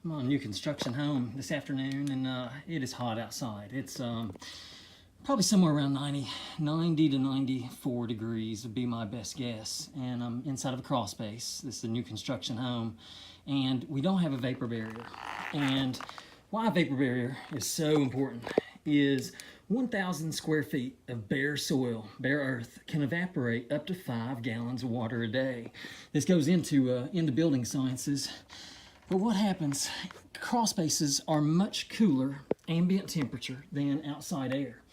I'm on a new construction home this afternoon, and it is hot outside. It's probably somewhere around 90 to 94 degrees would be my best guess. And I'm inside of a crawl space. This is a new construction home, and we don't have a vapor barrier. And why a vapor barrier is so important is 1,000 square feet of bare soil, bare earth, can evaporate up to 5 gallons of water a day. This goes into building sciences. But what happens, crawl spaces are much cooler ambient temperature than outside air.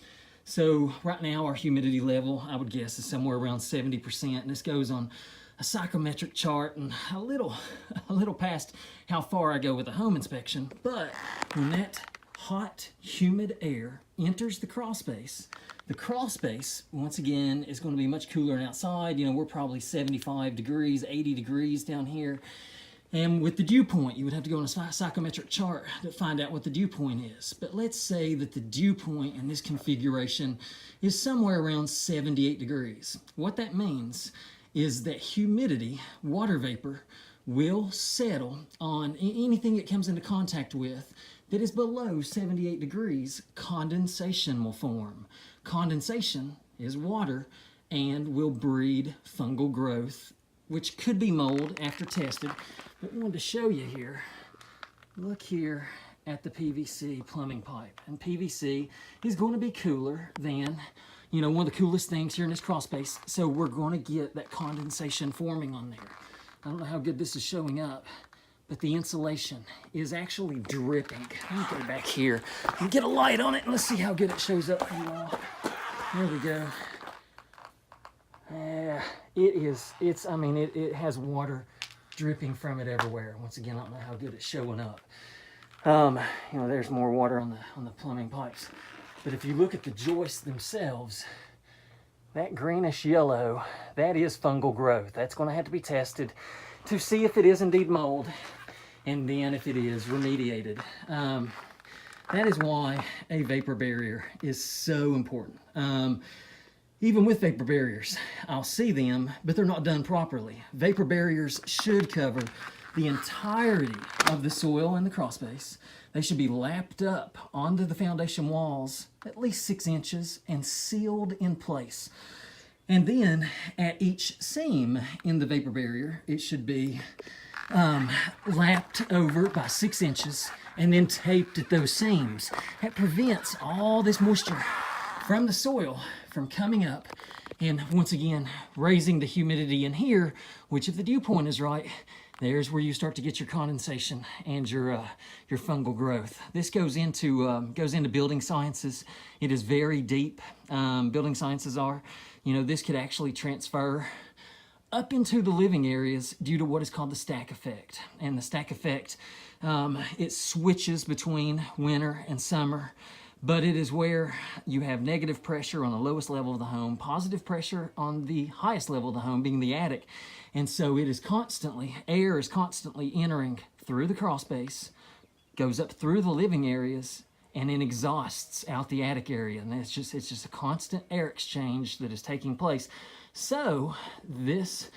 So right now our humidity level, I would guess, is somewhere around 70%, and this goes on a psychometric chart and a little past how far I go with a home inspection. But when that hot, humid air enters the crawl space, once again, is going to be much cooler than outside. You know, we're probably 75 degrees, 80 degrees down here. And with the dew point, you would have to go on a psychometric chart to find out what the dew point is. But let's say that the dew point in this configuration is somewhere around 78 degrees. What that means is that humidity, water vapor, will settle on anything it comes into contact with that is below 78 degrees. Condensation will form. Condensation is water and will breed fungal growth, which could be mold after tested. But I wanted to show you here. Look here at the PVC plumbing pipe. And PVC is going to be cooler than, you know, one of the coolest things here in this crawl space. So we're going to get that condensation forming on there. I don't know how good this is showing up, but the insulation is actually dripping. Let me get it back here and get a light on it, and let's see how good it shows up for you all. There we go. Yeah, it has water dripping from it everywhere. Once again, I don't know how good it's showing up. You know, there's more water on the plumbing pipes. But if you look at the joists themselves, that greenish yellow, that is fungal growth. That's going to have to be tested to see if it is indeed mold, and then if it is, remediated. That is why a vapor barrier is so important. Even with vapor barriers, I'll see them, but they're not done properly. Vapor barriers should cover the entirety of the soil in the crawl space. They should be lapped up onto the foundation walls at least 6 inches and sealed in place. And then at each seam in the vapor barrier, it should be lapped over by 6 inches and then taped at those seams. That prevents all this moisture from the soil from coming up and, once again, raising the humidity in here, which, if the dew point is right, there's where you start to get your condensation and your fungal growth. This goes into building sciences. It is very deep. Building sciences are. You know, this could actually transfer up into the living areas due to what is called the stack effect. And the stack effect, it switches between winter and summer. But it is where you have negative pressure on the lowest level of the home, positive pressure on the highest level of the home, being the attic. And so it is air is constantly entering through the crawl space, goes up through the living areas, and then exhausts out the attic area. And it's just a constant air exchange that is taking place. So this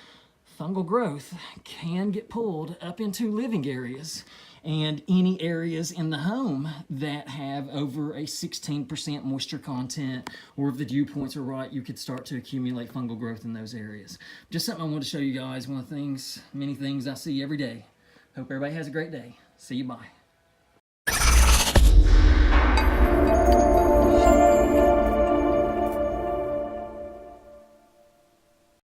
fungal growth can get pulled up into living areas and any areas in the home that have over a 16% moisture content, or if the dew points are right, you could start to accumulate fungal growth in those areas. Just something I want to show you guys. One of the things, many things I see every day. Hope everybody has a great day. See you, bye.